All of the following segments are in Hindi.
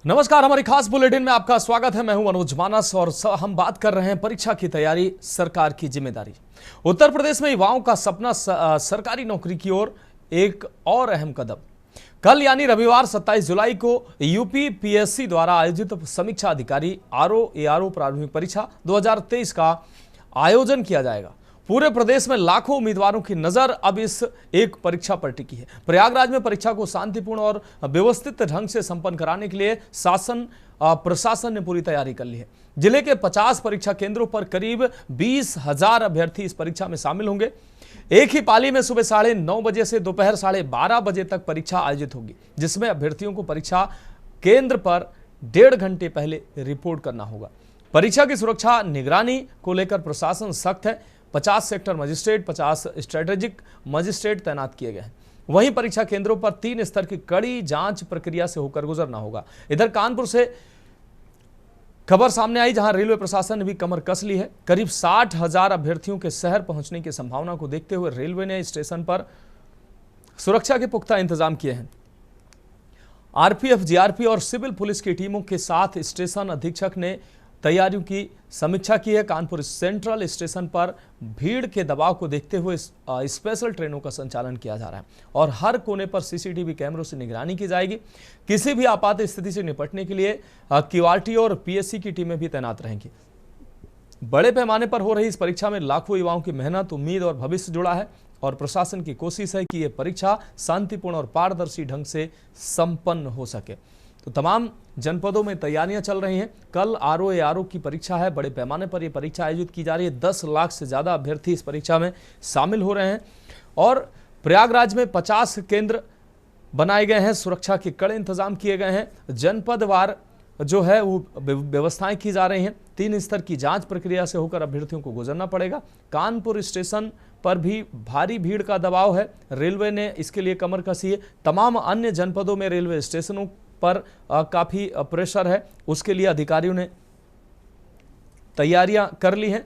नमस्कार, हमारी खास बुलेटिन में आपका स्वागत है। मैं हूं मनोज मानस और हम बात कर रहे हैं परीक्षा की तैयारी, सरकार की जिम्मेदारी। उत्तर प्रदेश में युवाओं का सपना सरकारी नौकरी की ओर एक और अहम कदम। कल यानी रविवार 27 जुलाई को यूपी पीएससी द्वारा आयोजित समीक्षा अधिकारी आरओ प्रारंभिक परीक्षा 2023 का आयोजन किया जाएगा। पूरे प्रदेश में लाखों उम्मीदवारों की नजर अब इस एक परीक्षा पर टिकी है। प्रयागराज में परीक्षा को शांतिपूर्ण और व्यवस्थित ढंग से संपन्न कराने के लिए प्रशासन ने पूरी तैयारी कर ली है। जिले के 50 परीक्षा केंद्रों पर करीब 20,000 अभ्यर्थी इस परीक्षा में शामिल होंगे। एक ही पाली में सुबह 9:30 बजे से दोपहर 12:30 बजे तक परीक्षा आयोजित होगी, जिसमें अभ्यर्थियों को परीक्षा केंद्र पर 1.5 घंटे पहले रिपोर्ट करना होगा। परीक्षा की सुरक्षा निगरानी को लेकर प्रशासन सख्त है। 50 सेक्टर मजिस्ट्रेट, 50 स्ट्रेटेजिक मजिस्ट्रेट तैनात किए गए हैं। वहीं परीक्षा केंद्रों पर 3 स्तर की कड़ी जांच प्रक्रिया से होकर गुजरना होगा। इधर कानपुर से खबर सामने आई, जहां रेलवे प्रशासन ने भी कमर कस ली है। करीब 60,000 अभ्यर्थियों के शहर पहुंचने की संभावना को देखते हुए रेलवे ने स्टेशन पर सुरक्षा के पुख्ता इंतजाम किए हैं। आरपीएफ, जीआरपी और सिविल पुलिस की टीमों के साथ स्टेशन अधीक्षक ने तैयारियों की समीक्षा की है। कानपुर सेंट्रल स्टेशन पर भीड़ के दबाव को देखते हुए स्पेशल ट्रेनों का संचालन किया जा रहा है और हर कोने पर सीसीटीवी कैमरों से निगरानी की जाएगी। किसी भी आपात स्थिति से निपटने के लिए क्यूआरटी और पीएससी की टीमें भी तैनात रहेंगी। बड़े पैमाने पर हो रही इस परीक्षा में लाखों युवाओं की मेहनत, उम्मीद और भविष्य जुड़ा है और प्रशासन की कोशिश है कि यह परीक्षा शांतिपूर्ण और पारदर्शी ढंग से संपन्न हो सके। तो तमाम जनपदों में तैयारियां चल रही हैं। कल आरओ की परीक्षा है। बड़े पैमाने पर यह परीक्षा आयोजित की जा रही है। 10 लाख से ज़्यादा अभ्यर्थी इस परीक्षा में शामिल हो रहे हैं और प्रयागराज में 50 केंद्र बनाए गए हैं। सुरक्षा के कड़े इंतजाम किए गए हैं। जनपदवार जो है वो व्यवस्थाएं की जा रही हैं। 3 स्तर की जांच प्रक्रिया से होकर अभ्यर्थियों को गुजरना पड़ेगा। कानपुर स्टेशन पर भी भारी भीड़ का दबाव है। रेलवे ने इसके लिए कमर कसी है। तमाम अन्य जनपदों में रेलवे स्टेशनों पर काफी प्रेशर है, उसके लिए अधिकारियों ने तैयारियां कर ली हैं।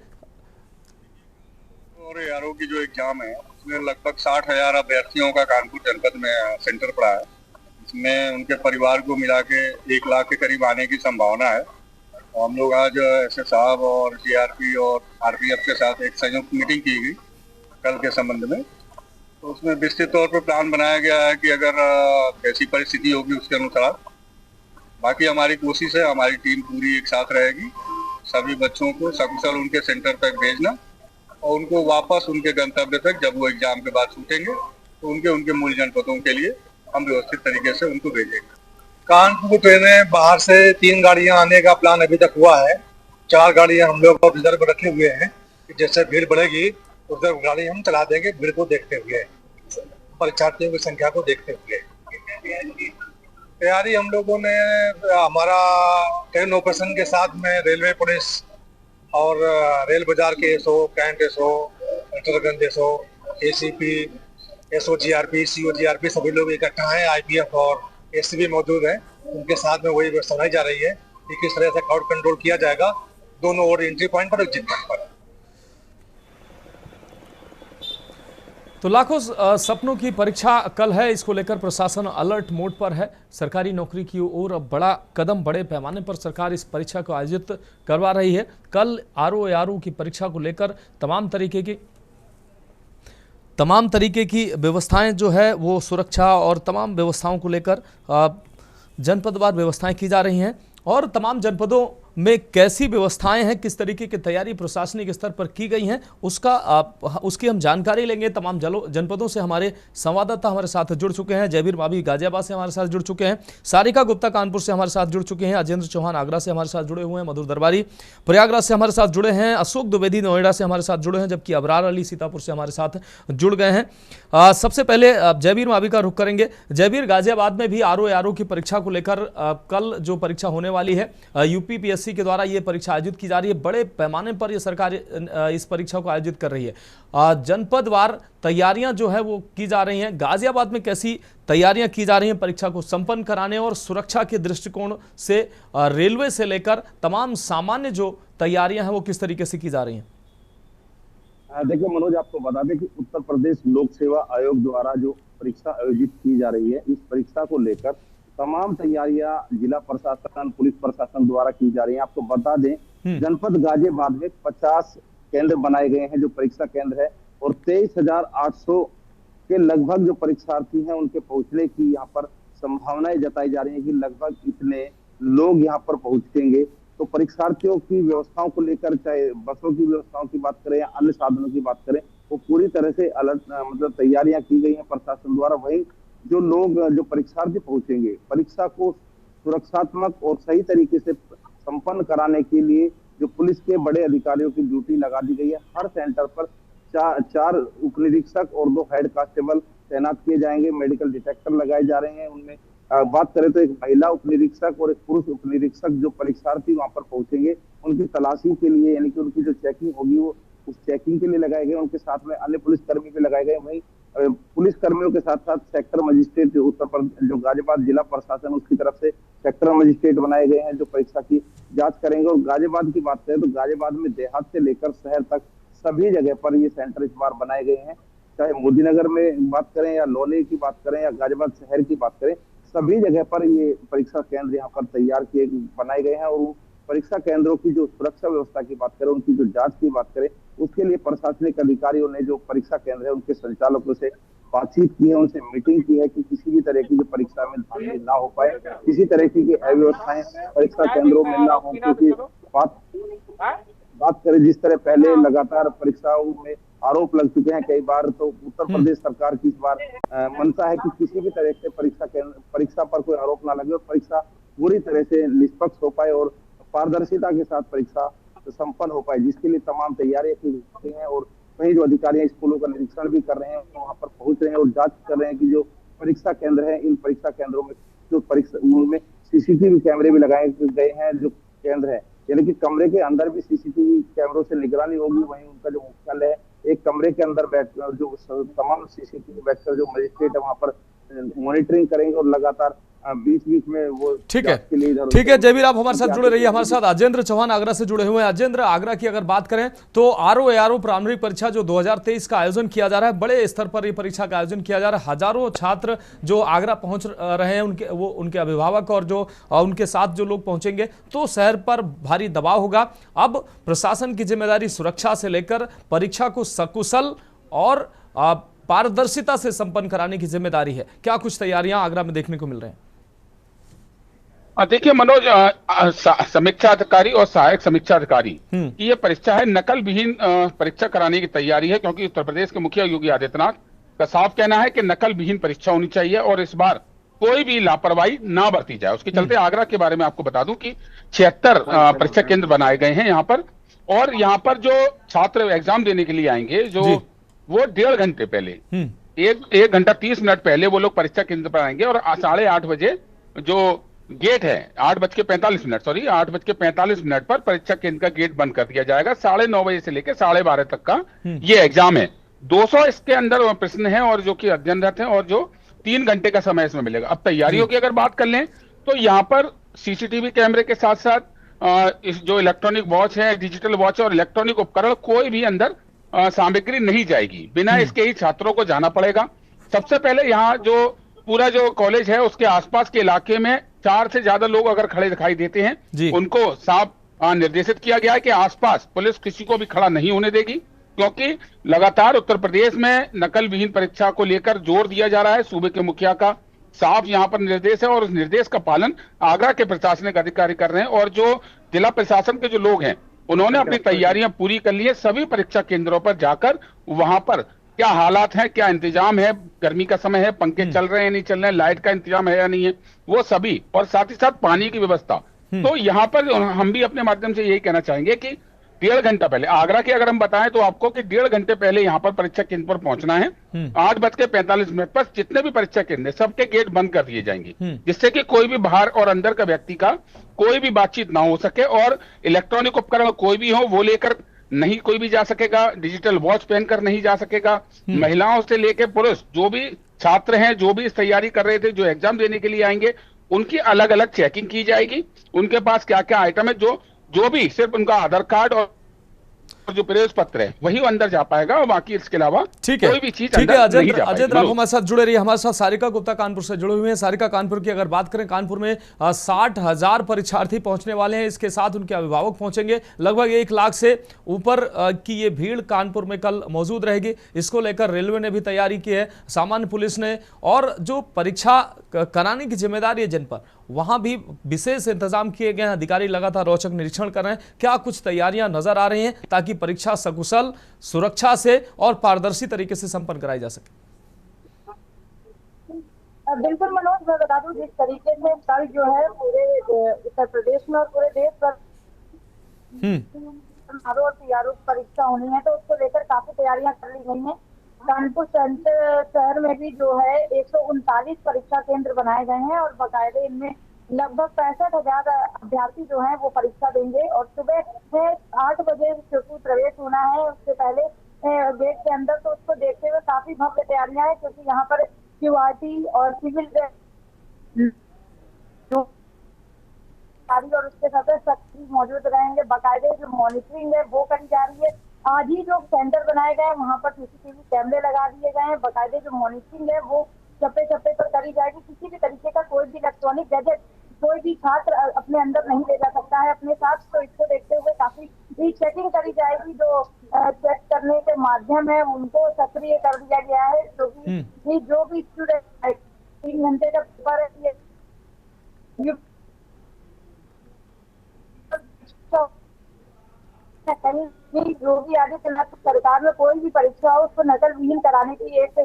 और आरओ की जो एग्जाम है उसमें लगभग 60,000 अभ्यर्थियों का कानपुर जनपद में सेंटर पड़ा है। इसमें उनके परिवार को मिला के 1 लाख के करीब आने की संभावना है। और हम लोग आज एसएस साहब और जीआरपी और आरपीएफ के साथ एक संयुक्त मीटिंग की गई कल के संबंध में। तो उसमें विस्तृत तौर पर प्लान बनाया गया है कि अगर कैसी परिस्थिति होगी उसके अनुसार। बाकी हमारी कोशिश है, हमारी टीम पूरी एक साथ रहेगी, सभी बच्चों को सकुशल उनके सेंटर तक भेजना और उनको वापस उनके गंतव्य तक जब वो एग्जाम के बाद छूटेंगे तो उनके मूल जनपदों के लिए हम व्यवस्थित तरीके से उनको भेजेंगे। कानपुर ट्रेनें बाहर से 3 गाड़ियां आने का प्लान अभी तक हुआ है। 4 गाड़ियां हम लोग रिजर्व रखे हुए हैं। जैसे भीड़ बढ़ेगी उधर गाड़ी हम चला देंगे, भीड़ को देखते हुए, परीक्षार्थियों की संख्या को देखते हुए। तैयारी हम लोगों ने हमारा ट्रेन ऑपरेशन के साथ में रेलवे पुलिस और रेल बाजार के एसओ, कैंट एसओ, इंटरगंज SO, ACP, SO GRP, CO GRP सभी लोग इकट्ठा हैं। आईपीएफ और एससीबी मौजूद हैं। उनके साथ में वही व्यवस्था बनाई जा रही है कि किस तरह से क्राउड कंट्रोल किया जाएगा दोनों ओर, एंट्री पॉइंट पर, एग्जिट पॉइंट पर। तो लाखों सपनों की परीक्षा कल है, इसको लेकर प्रशासन अलर्ट मोड पर है। सरकारी नौकरी की ओर अब बड़ा कदम, बड़े पैमाने पर सरकार इस परीक्षा को आयोजित करवा रही है। कल आरओ की परीक्षा को लेकर तमाम तरीके की व्यवस्थाएं जो है वो सुरक्षा और तमाम व्यवस्थाओं को लेकर जनपदवार व्यवस्थाएं की जा रही हैं और तमाम जनपदों में कैसी व्यवस्थाएं हैं, किस तरीके की तैयारी प्रशासनिक स्तर पर की गई हैं, उसकी हम जानकारी लेंगे। तमाम जनपदों से हमारे संवाददाता हमारे साथ जुड़ चुके हैं। जयवीर मावी गाजियाबाद से हमारे साथ जुड़ चुके हैं, सारिका गुप्ता कानपुर से हमारे साथ जुड़ चुके हैं, अजेंद्र चौहान आगरा से हमारे साथ जुड़े हुए हैं, मधुर दरबारी प्रयागराज से हमारे साथ जुड़े हैं, अशोक द्विवेदी नोएडा से हमारे साथ जुड़े हैं, जबकि अबरार अली सीतापुर से हमारे साथ जुड़ गए हैं। सबसे पहले जयवीर मावी का रुख करेंगे। जयवीर, गाजियाबाद में भी आरओ की परीक्षा को लेकर कल जो परीक्षा होने वाली है, यूपी पीएससी के द्वारा ये परीक्षा आयोजित की जा रही है। बड़े पैमाने पर ये सरकार इस परीक्षा को आयोजित कर रही है। जनपदवार तैयारियां जो है वो की जा रही हैं। गाजियाबाद में कैसी तैयारियां की जा रही हैं परीक्षा को संपन्न कराने और सुरक्षा के दृष्टिकोण से रेलवे से लेकर तमाम सामान्य जो तैयारियां हैं वो किस तरीके से की जा रही हैं? देखिए मनोज, आपको बता दें कि उत्तर प्रदेश लोक सेवा आयोग द्वारा जो परीक्षा आयोजित की जा रही है, इस परीक्षा को लेकर तमाम तैयारियां जिला प्रशासन, पुलिस प्रशासन द्वारा की जा रही है। आपको बता दें, जनपद गाजियाबाद में 50 केंद्र बनाए गए हैं जो परीक्षा केंद्र है, और 23,800 के लगभग जो परीक्षार्थी हैं उनके पहुंचने की यहाँ पर संभावनाएं जताई जा रही है कि लगभग इतने लोग यहाँ पर पहुंचेंगे। तो परीक्षार्थियों की व्यवस्थाओं को लेकर, चाहे बसों की व्यवस्थाओं की बात करें या अन्य साधनों की बात करें, वो पूरी तरह से अलर्ट मतलब तैयारियां की गई हैं प्रशासन द्वारा। वहीं जो लोग, जो परीक्षार्थी पहुंचेंगे, परीक्षा को सुरक्षात्मक और सही तरीके से संपन्न कराने के लिए जो पुलिस के बड़े अधिकारियों की ड्यूटी लगा दी गई है। हर सेंटर पर चार उप निरीक्षक और 2 हेड कांस्टेबल तैनात किए जाएंगे। मेडिकल डिटेक्टर लगाए जा रहे हैं। उनमें बात करें तो एक महिला उप निरीक्षक और एक पुरुष उप निरीक्षक जो परीक्षार्थी वहां पर पहुंचेंगे उनकी तलाशी के लिए, यानी कि उनकी जो चेकिंग होगी वो उस चेकिंग के लिए लगाए गए। उनके साथ में अन्य पुलिसकर्मी भी लगाए गए। वहीं पुलिस कर्मियों के साथ साथ सेक्टर मजिस्ट्रेट जो उत्तर प्रदेश, जो गाजियाबाद जिला प्रशासन उसकी तरफ से सेक्टर मजिस्ट्रेट बनाए गए हैं जो परीक्षा की जांच करेंगे। और गाजियाबाद की बात करें तो गाजियाबाद में देहात से लेकर शहर तक सभी जगह पर ये सेंटर इस बार बनाए गए हैं। चाहे मोदीनगर में बात करें या लोले की बात करें या गाजियाबाद शहर की बात करें, सभी जगह पर ये परीक्षा केंद्र यहाँ पर तैयार किए बनाए गए हैं। और परीक्षा केंद्रों की जो सुरक्षा व्यवस्था की बात करें, उनकी जो जांच की बात करें, उसके लिए प्रशासनिक अधिकारियों ने जो परीक्षा केंद्र है उनके संचालकों से बातचीत की है, उनसे मीटिंग की है कि किसी भी तरह की जो परीक्षा में धांधली ना हो पाए, किसी तरह की अव्यवस्थाएं परीक्षा केंद्रों में ना हो। क्योंकि बात करें जिस तरह पहले लगातार परीक्षाओं में आरोप लग चुके हैं कई बार, तो उत्तर प्रदेश सरकार की इस बार मंशा है कि किसी भी तरह से परीक्षा पर कोई आरोप ना लगे और परीक्षा पूरी तरह से निष्पक्ष हो पाए और पारदर्शिता के साथ परीक्षा संपन्न हो पाए, जिसके लिए तमाम तैयारियां की गई हैं। और वहीं जो अधिकारी स्कूलों का निरीक्षण भी कर रहे हैं, वहां पर पहुंच रहे हैं और जांच कर रहे हैं कि जो परीक्षा केंद्र है, इन परीक्षा केंद्रों में जो परीक्षा उनमें सीसीटीवी कैमरे भी लगाए गए हैं। जो केंद्र है, यानी कि कमरे के अंदर भी सीसीटीवी कैमरों से निगरानी होगी। वहीं उनका जो मुख्यालय है, एक कमरे के अंदर बैठ जो तमाम सीसीटीवी बैठकर जो मजिस्ट्रेट है वहां पर मॉनिटरिंग करेंगे और लगातार बीच बीच में वो ठीक है जयवीर, आप हमारे साथ जुड़े रहिए। हमारे साथ अजेंद्र चौहान आगरा से जुड़े हुए हैं। अजेंद्र, आगरा की अगर बात करें तो आरओ प्रारंभिक परीक्षा जो 2023 का आयोजन किया जा रहा है, बड़े स्तर पर ये परीक्षा का आयोजन किया जा रहा है। हजारों छात्र जो आगरा पहुंच रहे हैं, उनके अभिभावक और जो उनके साथ जो लोग पहुंचेंगे, तो शहर पर भारी दबाव होगा। अब प्रशासन की जिम्मेदारी सुरक्षा से लेकर परीक्षा को सकुशल और पारदर्शिता से संपन्न कराने की जिम्मेदारी है। क्या कुछ तैयारियां आगरा में देखने को मिल रहे हैं? देखिए मनोज, समीक्षा अधिकारी और सहायक समीक्षा अधिकारी की ये परीक्षा है, नकल विहीन परीक्षा कराने की तैयारी है। क्योंकि उत्तर प्रदेश के मुखिया योगी आदित्यनाथ का साफ कहना है कि नकल विहीन परीक्षा होनी चाहिए और इस बार कोई भी लापरवाही ना बरती जाए। उसके चलते आगरा के बारे में आपको बता दूं कि 76 परीक्षा केंद्र बनाए गए हैं यहाँ पर। और यहाँ पर जो छात्र एग्जाम देने के लिए आएंगे, जो वो 1.5 घंटे पहले, 1 घंटा 30 मिनट पहले वो लोग परीक्षा केंद्र पर आएंगे। और 8:30 बजे जो गेट है, 8:45 पर परीक्षा केंद्र का गेट बंद कर दिया जाएगा। 9:30 बजे से लेकर 12:30 तक का ये एग्जाम है। 200 इसके अंदर प्रश्न है और जो कि अध्ययनरत है, और जो 3 घंटे का समय इसमें मिलेगा। अब तैयारियों की अगर बात कर लें तो यहाँ पर सीसीटीवी कैमरे के साथ साथ इस जो इलेक्ट्रॉनिक वॉच है, डिजिटल वॉच और इलेक्ट्रॉनिक उपकरण, कोई भी अंदर सामग्री नहीं जाएगी। बिना इसके ही छात्रों को जाना पड़ेगा। सबसे पहले यहाँ जो पूरा जो कॉलेज है उसके आसपास के इलाके में 4 से ज्यादा लोग अगर खड़े दिखाई देते हैं, उनको साफ निर्देशित किया गया है कि आसपास पुलिस किसी को भी खड़ा नहीं होने देगी। क्योंकि लगातार उत्तर प्रदेश में नकल विहीन परीक्षा को लेकर जोर दिया जा रहा है। सूबे के मुखिया का साफ यहाँ पर निर्देश है और उस निर्देश का पालन आगरा के प्रशासनिक अधिकारी कर रहे हैं। और जो जिला प्रशासन के जो लोग हैं, उन्होंने अपनी तैयारियां पूरी कर ली है। सभी परीक्षा केंद्रों पर जाकर वहां पर क्या हालात हैं, क्या इंतजाम है, गर्मी का समय है, पंखे चल रहे हैं नहीं चल रहे हैं, लाइट का इंतजाम है या नहीं है, वो सभी, और साथ ही साथ पानी की व्यवस्था। तो यहाँ पर हम भी अपने माध्यम से यही कहना चाहेंगे कि 1.5 घंटा पहले, आगरा के अगर हम बताएं तो आपको कि 1.5 घंटे पहले यहाँ पर परीक्षा केंद्र पर पहुंचना है। 8:45 पर जितने भी परीक्षा केंद्र सबके गेट बंद कर दिए जाएंगे, जिससे कि कोई भी बाहर और अंदर का व्यक्ति का कोई भी बातचीत ना हो सके। और इलेक्ट्रॉनिक उपकरण कोई भी हो वो लेकर नहीं कोई भी जा सकेगा, डिजिटल वॉच पहनकर नहीं जा सकेगा। महिलाओं से लेकर पुरुष जो भी छात्र हैं, जो भी इस तैयारी कर रहे थे, जो एग्जाम देने के लिए आएंगे, उनकी अलग अलग चेकिंग की जाएगी। उनके पास क्या क्या आइटम है, जो भी सिर्फ उनका आधार कार्ड और जो प्रवेश पत्र है वही अंदर जा पाएगा, और बाकी इसके अलावा ठीक है, कोई भी चीज ठीक है। अंदर नहीं जा अजय पाएगी। आप हमारे साथ जुड़े रहिए। हमारे साथ सारिका गुप्ता कानपुर से जुड़े हुए हैं। सारिका, कानपुर की अगर बात करें, कानपुर में 60,000 परीक्षार्थी पहुंचने वाले हैं, इसके साथ उनके अभिभावक पहुंचेंगे। लगभग 1 लाख से ऊपर की ये भीड़ कानपुर में कल मौजूद रहेगी। इसको लेकर रेलवे ने भी तैयारी की है, सामान्य पुलिस ने, और जो परीक्षा कराने की जिम्मेदारी है जिन पर, वहां भी विशेष इंतजाम किए गए हैं। अधिकारी लगातार औचक निरीक्षण कर रहे हैं। क्या कुछ तैयारियां नजर आ रही हैं ताकि परीक्षा सकुशल, सुरक्षा से और पारदर्शी तरीके से संपन्न कराई जा सके? बिल्कुल मनोज, मैं बता दूं, जिस तरीके से कल जो है पूरे उत्तर प्रदेश में और पूरे देश भर और पीआरओ परीक्षा होनी है, तो उसको लेकर काफी तैयारियां कर ली गई हैं। कानपुर शहर में भी जो है 139 परीक्षा केंद्र बनाए गए हैं और बाकायदे इनमें लगभग 65,000 अभ्यर्थी जो हैं वो परीक्षा देंगे। और सुबह 8 बजे क्योंकि प्रवेश होना है, उससे पहले गेट के अंदर, तो उसको देखते हुए काफी भव्य तैयारियां हैं, क्योंकि यहाँ पर क्यूआरटी और सिविल और उसके साथ सख्ती मौजूद रहेंगे। बाकायदे जो मॉनिटरिंग है वो करी जा रही है। आज ही जो सेंटर बनाए गए हैं वहां पर सीसीटीवी कैमरे लगा दिए गए हैं। बाकायदे जो मॉनिटरिंग है वो चप्पे चप्पे पर करी जाएगी। किसी भी तरीके का कोई भी इलेक्ट्रॉनिक गैजेट कोई भी छात्र अपने अंदर नहीं ले जा सकता है अपने साथ। तो इसको देखते हुए काफी चेकिंग करी जाएगी। जो चेक करने के माध्यम है उनको सक्रिय कर दिया गया है, क्योंकि जो भी स्टूडेंट 3 घंटे का पेपर है, योगी आदित्यनाथ सरकार में कोई भी परीक्षा हो उसको नकल विहीन कराने की एक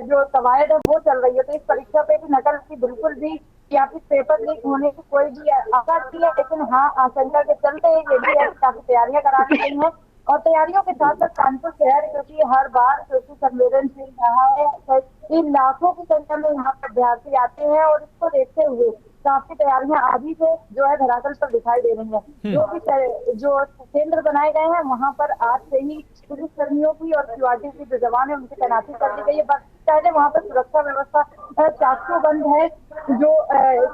जो कवायद है वो चल रही है। तो इस परीक्षा पे भी नकल की बिल्कुल भी या फिर पेपर लीक होने की कोई भी आशंका नहीं है, लेकिन हाँ, आशंका के चलते ये भी काफी तैयारियां करा दी गई हैं। और तैयारियों के साथ साथ कानपुर शहर, क्योंकि हर बार क्योंकि संवेदनशील रहा है, इन लाखों की संख्या में यहाँ पर अभ्यर्थी आते हैं, और इसको देखते हुए काफी तैयारियां अभी से जो है धरातल पर दिखाई दे रही हैं। जो केंद्र बनाए गए हैं वहां पर आज से ही पुलिस कर्मियों की और क्यूआरटी की जो जवान है उनकी तैनाती कर दी गई है। पहले वहां पर सुरक्षा व्यवस्था चाकू बंद है। जो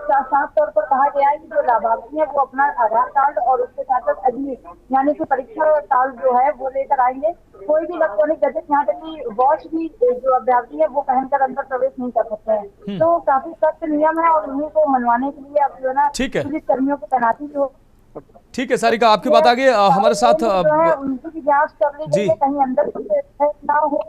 साफ तौर पर कहा गया है कि जो लाभार्थी है वो अपना आधार कार्ड और उसके साथ साथ एडमिट यानी कि परीक्षा काल जो है वो लेकर आएंगे। कोई भी इलेक्ट्रॉनिक गैजेट, यहाँ तक कि वॉच भी जो अभ्यर्थी है वो पहनकर अंदर प्रवेश नहीं कर सकते हैं। तो काफी सख्त नियम है और उन्हीं को मनवाने के लिए अब जो है ना पुलिस कर्मियों की तैनाती जो। ठीक है सारिका, आपकी बात आगे हमारे साथ उनकी भी जांच कर ली गई है, कहीं अंदर कुछ ना हो।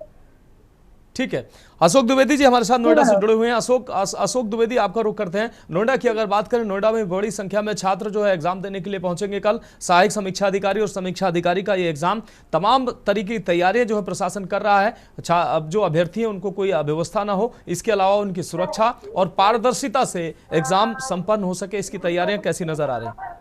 ठीक है, अशोक द्विवेदी जी हमारे साथ नोएडा से जुड़े हुए हैं। अशोक द्विवेदी, आपका रुख करते हैं। नोएडा की अगर बात करें, नोएडा में बड़ी संख्या में छात्र जो है एग्जाम देने के लिए पहुंचेंगे कल। सहायक समीक्षा अधिकारी और समीक्षा अधिकारी का ये एग्जाम, तमाम तरीके की तैयारियां जो है प्रशासन कर रहा है। अब जो अभ्यर्थी हैं उनको कोई अव्यवस्था ना हो, इसके अलावा उनकी सुरक्षा और पारदर्शिता से एग्जाम संपन्न हो सके, इसकी तैयारियां कैसी नजर आ रही हैं?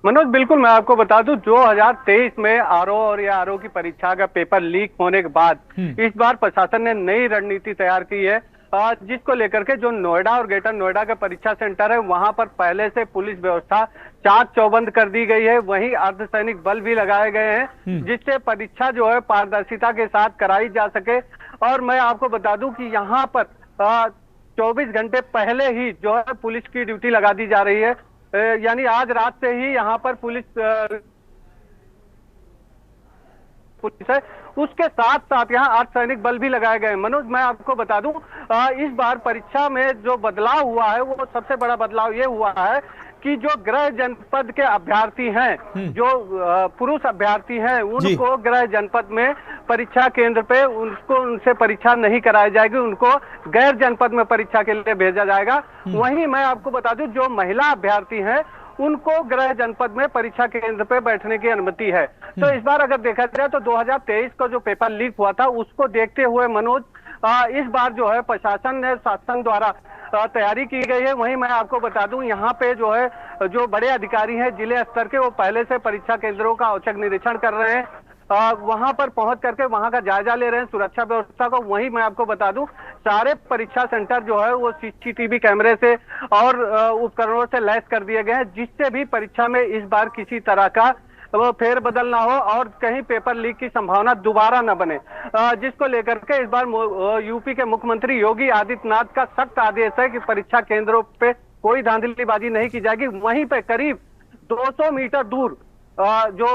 मनोज, बिल्कुल मैं आपको बता दूं, 2023 में आरओ और या आरओ की परीक्षा का पेपर लीक होने के बाद इस बार प्रशासन ने नई रणनीति तैयार की है, जिसको लेकर के जो नोएडा और ग्रेटर नोएडा का परीक्षा सेंटर है वहां पर पहले से पुलिस व्यवस्था चाक चौबंद कर दी गई है। वहीं अर्धसैनिक बल भी लगाए गए हैं, जिससे परीक्षा जो है पारदर्शिता के साथ कराई जा सके। और मैं आपको बता दूं कि यहाँ पर 24 घंटे पहले ही जो है पुलिस की ड्यूटी लगा दी जा रही है। यानी आज रात से ही यहाँ पर पुलिस है, उसके साथ साथ यहाँ अर्धसैनिक बल भी लगाए गए हैं। मनोज, मैं आपको बता दूं, इस बार परीक्षा में जो बदलाव हुआ है वो सबसे बड़ा बदलाव ये हुआ है कि जो गृह जनपद के अभ्यर्थी हैं, जो पुरुष अभ्यर्थी हैं, उनको गृह जनपद में परीक्षा केंद्र पे उनसे परीक्षा नहीं कराई जाएगी, उनको गैर जनपद में परीक्षा के लिए भेजा जाएगा। वहीं मैं आपको बता दूं, जो महिला अभ्यर्थी हैं उनको गृह जनपद में परीक्षा केंद्र पे बैठने की अनुमति है। तो इस बार अगर देखा जाए तो 2023 का जो पेपर लीक हुआ था उसको देखते हुए मनोज, इस बार जो है प्रशासन ने शासन द्वारा तैयारी की गई है। वहीं मैं आपको बता दूं, यहाँ पे जो है जो बड़े अधिकारी हैं जिले स्तर के, वो पहले से परीक्षा केंद्रों का औचक निरीक्षण कर रहे हैं, वहां पर पहुंच करके वहां का जायजा ले रहे हैं सुरक्षा व्यवस्था को। वहीं मैं आपको बता दूं, सारे परीक्षा सेंटर जो है वो सीसीटीवी कैमरे से और उपकरणों से लैस कर दिए गए हैं, जिससे भी परीक्षा में इस बार किसी तरह का वो फेरबदल ना हो और कहीं पेपर लीक की संभावना दोबारा न बने, जिसको लेकर के इस बार यूपी के मुख्यमंत्री योगी आदित्यनाथ का सख्त आदेश है कि परीक्षा केंद्रों पे कोई धांधलीबाजी नहीं की जाएगी। वहीं पे करीब 200 मीटर दूर जो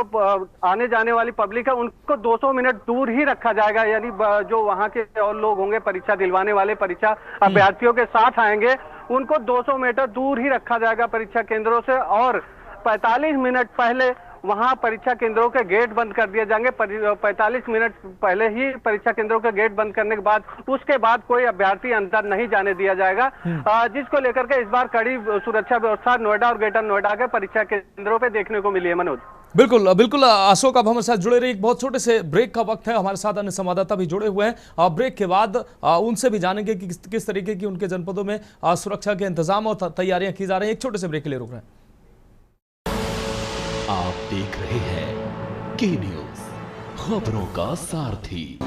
आने जाने वाली पब्लिक है उनको 200 मिनट दूर ही रखा जाएगा, यानी जो वहां के और लोग होंगे परीक्षा दिलवाने वाले, परीक्षा अभ्यर्थियों के साथ आएंगे, उनको 200 मीटर दूर ही रखा जाएगा परीक्षा केंद्रों से, और 45 मिनट पहले वहां परीक्षा केंद्रों के गेट बंद कर दिए जाएंगे। 45 मिनट पहले ही परीक्षा केंद्रों के गेट बंद करने के बाद उसके बाद कोई अभ्यर्थी अंदर नहीं जाने दिया जाएगा, जिसको लेकर के इस बार कड़ी सुरक्षा व्यवस्था नोएडा और ग्रेटर नोएडा के परीक्षा केंद्रों पे देखने को मिली है। मनोज, बिल्कुल बिल्कुल अशोक, अब हमारे साथ जुड़े रहिए। एक बहुत छोटे से ब्रेक का वक्त है, हमारे साथ अन्य संवाददाता भी जुड़े हुए हैं और ब्रेक के बाद उनसे भी जानेंगे कि किस तरीके की उनके जनपदों में सुरक्षा के इंतजाम और तैयारियां की जा रही हैं। एक छोटे से ब्रेक के लिए रुक रहे हैं। आप देख रहे हैं के न्यूज, खबरों का सारथी।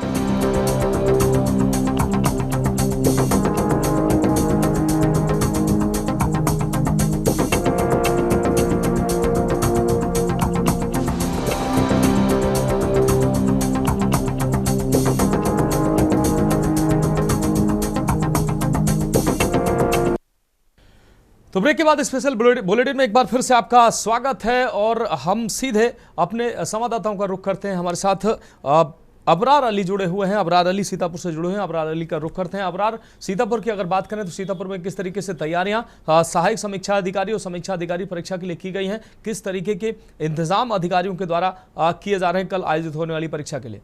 तो ब्रेक के बाद स्पेशल बुलेटिन में एक बार फिर से आपका स्वागत है और हम सीधे अपने संवाददाताओं का रुख करते हैं। हमारे साथ अबरार अली जुड़े हुए हैं। अबरार अली सीतापुर से जुड़े हुए हैं। अबरार अली का रुख करते हैं। अबरार, सीतापुर की अगर बात करें तो सीतापुर में किस तरीके से तैयारियां सहायक समीक्षा अधिकारी और समीक्षा अधिकारी परीक्षा के लिए की गई हैं, किस तरीके के इंतजाम अधिकारियों के द्वारा किए जा रहे हैं कल आयोजित होने वाली परीक्षा के लिए?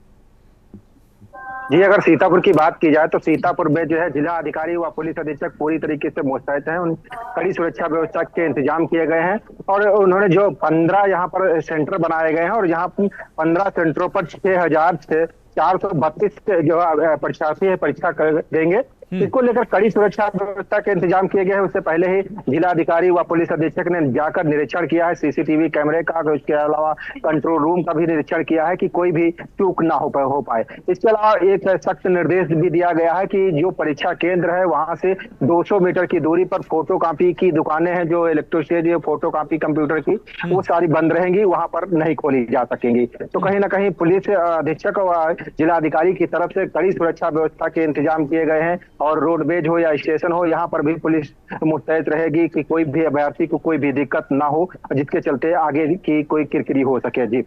जी, अगर सीतापुर की बात की जाए तो सीतापुर में जो है जिला अधिकारी व पुलिस अधीक्षक पूरी तरीके से मुस्तैद हैं। उन कड़ी सुरक्षा व्यवस्था के इंतजाम किए गए हैं और उन्होंने जो 15 यहाँ पर सेंटर बनाए गए हैं और यहाँ 15 सेंटरों पर 6432 जो परीक्षार्थी है परीक्षा देंगे। इसको लेकर कड़ी सुरक्षा व्यवस्था के इंतजाम किए गए हैं। उससे पहले ही जिला अधिकारी व पुलिस अधीक्षक ने जाकर निरीक्षण किया है सीसीटीवी कैमरे का, उसके अलावा कंट्रोल रूम का भी निरीक्षण किया है कि कोई भी चूक ना हो पाए। इसके अलावा एक सख्त निर्देश भी दिया गया है कि जो परीक्षा केंद्र है वहां से 200 मीटर की दूरी पर फोटो कॉपी की दुकानें हैं, जो इलेक्ट्रोस्टेज फोटो कॉपी कंप्यूटर की, वो सारी बंद रहेंगी, वहां पर नहीं खोली जा सकेंगी। तो कहीं ना कहीं पुलिस अधीक्षक व जिला अधिकारी की तरफ से कड़ी सुरक्षा व्यवस्था के इंतजाम किए गए हैं और रोडवेज हो या स्टेशन हो, यहाँ पर भी पुलिस मुस्तैद रहेगी कि कोई भी अभ्यर्थी को कोई भी दिक्कत ना हो, जिसके चलते आगे की कोई किरकिरी हो सके। जी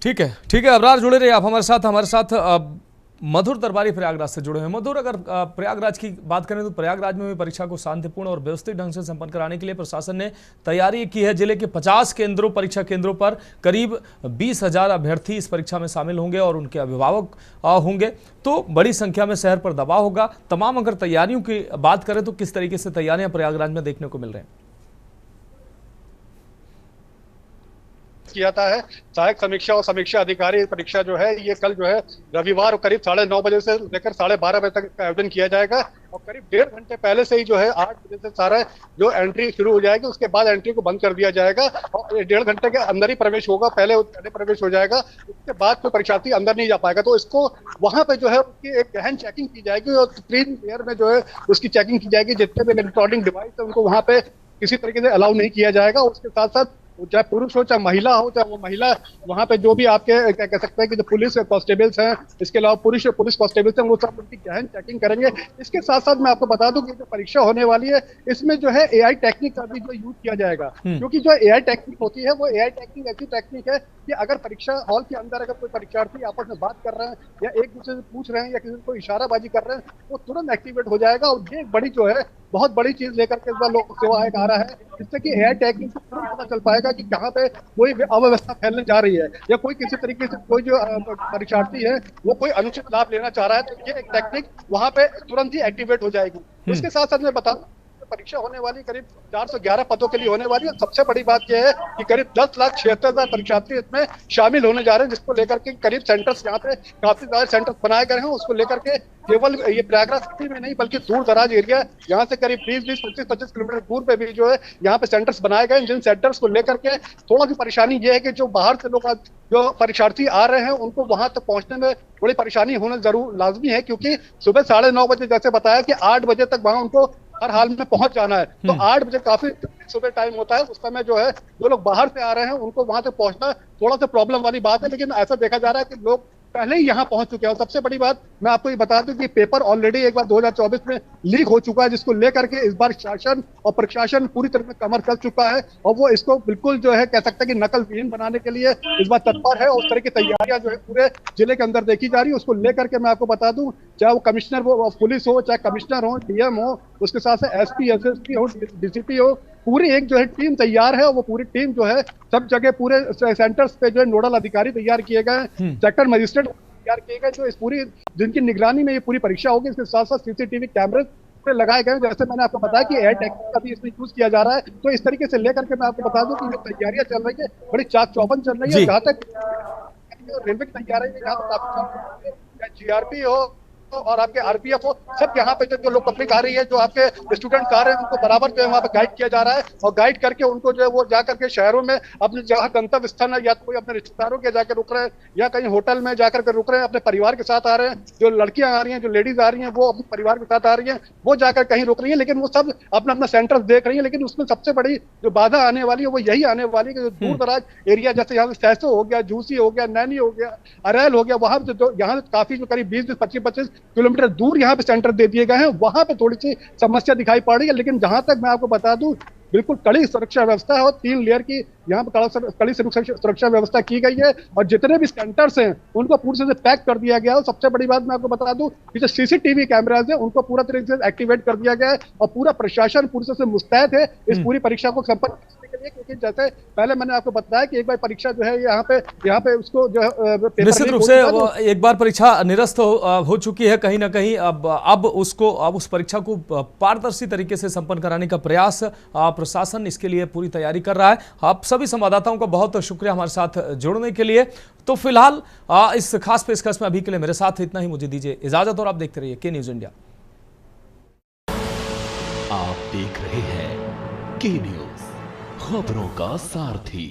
ठीक है अबरार, जुड़े रहिए आप हमारे साथ मधुर दरबारी प्रयागराज से जुड़े हैं। मधुर, अगर प्रयागराज की बात करें तो प्रयागराज में भी परीक्षा को शांतिपूर्ण और व्यवस्थित ढंग से संपन्न कराने के लिए प्रशासन ने तैयारी की है। जिले के 50 परीक्षा केंद्रों पर करीब 20,000 अभ्यर्थी इस परीक्षा में शामिल होंगे और उनके अभिभावक होंगे, तो बड़ी संख्या में शहर पर दबाव होगा। तमाम अगर तैयारियों की बात करें तो किस तरीके से तैयारियां प्रयागराज में देखने को मिल रही हैं? किया था है सहायक समीक्षा और समीक्षा अधिकारी परीक्षा जो है ये कल जो है रविवार करीब 9:30 बजे से लेकर 12:30 बजे तक आयोजन किया जाएगा और करीब 1.5 घंटे पहले से ही जो है 8 बजे से सारा जो एंट्री शुरू हो जाएगी। उसके बाद एंट्री को बंद कर दिया जाएगा और 1.5 घंटे के अंदर ही प्रवेश होगा, पहले प्रवेश हो जाएगा, उसके बाद कोई परीक्षार्थी अंदर नहीं जा पाएगा। तो इसको वहां पे जो है उसकी एक गहन चेकिंग की जाएगी और स्क्रीन लेयर में जो है उसकी चेकिंग की जाएगी। जितने भी इलेक्ट्रॉनिक डिवाइस है उनको वहां पे किसी तरीके से अलाउ नहीं किया जाएगा। उसके साथ साथ चाहे पुरुष हो चाहे महिला हो, चाहे वो महिला वहां पे जो भी आपके क्या कह सकते हैं कि जो पुलिस कांस्टेबल्स हैं, इसके अलावा पुलिस कांस्टेबल्स हैं, वो सब उनकी गहन चेकिंग करेंगे। इसके साथ साथ मैं आपको बता दूं कि जो परीक्षा होने वाली है इसमें जो है AI टेक्निक का भी जो यूज किया जाएगा, क्योंकि जो AI टेक्निक होती है वो AI टेक्निक ऐसी टेक्निक है कि अगर परीक्षा हॉल के अंदर अगर कोई परीक्षार्थी आपस में बात कर रहे हैं या एक दूसरे से पूछ रहे हैं या किसी को इशाराबाजी कर रहे हैं, वो तुरंत एक्टिवेट हो जाएगा। और ये एक बड़ी जो है बहुत बड़ी चीज लेकर के इस बार लोक सेवा आयोग आ रहा है, जिससे कि AI टेक्निक से तुरंत पता चल पाएगा कि कहाँ पे कोई अव्यवस्था फैलने जा रही है या कोई किसी तरीके से कोई जो परीक्षार्थी है वो कोई अनुचित लाभ लेना चाह रहा है, तो ये एक टेक्निक वहां पे तुरंत ही एक्टिवेट हो जाएगी। उसके साथ साथ मैं बता परीक्षा होने वाली करीब 411 पदों के लिए होने वाली है। सबसे बड़ी बात यह है कि करीब 10,76,000 परीक्षार्थी इसमें शामिल होने जा रहे हैं, जिसको लेकर के करीब सेंटर्स यहाँ पे काफी सारे सेंटर्स बनाए गए हैं। उसको लेकर के केवल ये प्रयागराज सिटी में नहीं बल्कि दूर दराज एरिया यहाँ से करीब 20-25 किलोमीटर दूर पे भी जो है यहाँ पे सेंटर्स बनाए गए हैं। जिन सेंटर्स को लेकर के थोड़ा सी परेशानी ये है कि जो बाहर से लोग जो परीक्षार्थी आ रहे हैं उनको वहां तक पहुंचने में थोड़ी परेशानी होना जरूर लाजमी है, क्योंकि सुबह 9:30 बजे जैसे बताया कि 8 बजे तक वहां उनको हर हाल में पहुंच जाना है। तो 8 बजे काफी सुबह टाइम होता है, उस समय जो है जो लोग बाहर से आ रहे हैं उनको वहां तक पहुंचना थोड़ा सा प्रॉब्लम वाली बात है। लेकिन ऐसा देखा जा रहा है कि लोग पहले ही यहाँ पहुंच चुके हैं। और सबसे बड़ी बात मैं आपको ये बता दूं कि पेपर ऑलरेडी एक बार 2024 में लीक हो चुका है, जिसको लेकर के इस बार शासन और प्रशासन पूरी तरह से कमर कस चुका है और वो इसको बिल्कुल जो है कह सकते हैं कि नकल विहीन बनाने के लिए इस बार तत्पर है। और उस तरह की तैयारियां जो है पूरे जिले के अंदर देखी जा रही है। उसको लेकर के मैं आपको बता दूं, चाहे वो कमिश्नर वो पुलिस हो, चाहे कमिश्नर हो, डीएम हो, उसके साथ से एसपी, एसएसपी हो, डीसीपी हो, पूरी एक जो है टीम तैयार है। वो पूरी टीम जो है सब जगह पूरे सेंटर्स पे जो है नोडल अधिकारी तैयार किए गए हैं, सेक्टर मजिस्ट्रेट तैयार किए गए, जो इस पूरी जिनकी निगरानी में ये पूरी परीक्षा होगी। इसके साथ साथ सीसीटीवी कैमरे लगाए गए। जैसे मैंने आपको बताया कि एयर टेक्निक का भी इसमें यूज किया जा रहा है। तो इस तरीके से लेकर के मैं आपको बता दूं कि जो तैयारियां चल रही है बड़ी चाक चौबंद चल रही है। जहां तक रेलवे की तैयारी है, जहाँ तक जीआरपी हो और आपके आरपीएफ हो, सब यहाँ पे जो लोग पब्लिक आ रही है, जो आपके स्टूडेंट्स आ रहे हैं, उनको बराबर जो है वहाँ पे गाइड किया जा रहा है। और गाइड करके उनको जो है वो जाकर के शहरों में अपने जहाँ गंतव्य स्थान है, या तो कोई अपने रिश्तेदारों के जाकर रुक रहे हैं या कहीं होटल में जाकर के रुक रहे हैं, अपने परिवार के साथ आ रहे हैं। जो लड़कियां आ रही हैं, जो लेडीज आ रही हैं, वो अपने परिवार के साथ आ रही हैं, वो जाकर कहीं रुक रही है। लेकिन वो सब अपना अपना सेंटर देख रही है। लेकिन उसमें सबसे बड़ी जो बाधा आने वाली है वो यही आने वाली है कि जो दूर दराज एरिया, जैसे यहाँ से सैसो हो गया, झूसी हो गया, नैनी हो गया, अरैल हो गया, वहां यहाँ से काफी जो करीब 20-25 किलोमीटर दूर यहाँ पे सेंटर दे दिए गए हैं। वहां पे थोड़ी सी समस्या दिखाई पड़ रही है। लेकिन जहां तक मैं आपको बता दूं, बिल्कुल कड़ी सुरक्षा व्यवस्था है और 3 लेयर की यहाँ पे कड़ी सुरक्षा व्यवस्था की गई है। और जितने भी सेंटर्स हैं उनको पूरी तरह से पैक कर दिया गया है। और सबसे बड़ी बात मैं आपको बता दूं कि जो सीसीटीवी कैमराज है उनको पूरा तरीके से एक्टिवेट कर दिया गया है। और पूरा प्रशासन पूरी तरह से मुस्तैद है इस पूरी परीक्षा को संपन्न करने के लिए। क्योंकि जैसे पहले मैंने आपको बताया कि एक बार परीक्षा जो है यहाँ पे उसको जो है निश्चित रूप से एक बार परीक्षा निरस्त हो चुकी है कहीं ना कहीं। अब उस परीक्षा को पारदर्शी तरीके से संपन्न कराने का प्रयास प्रशासन इसके लिए पूरी तैयारी कर रहा है। आप सभी संवाददाताओं का बहुत शुक्रिया हमारे साथ जुड़ने के लिए। तो फिलहाल इस खास पेशकश में अभी के लिए मेरे साथ इतना ही। मुझे दीजिए इजाजत और आप देखते रहिए के न्यूज इंडिया। आप देख रहे हैं के न्यूज, खबरों का सारथी।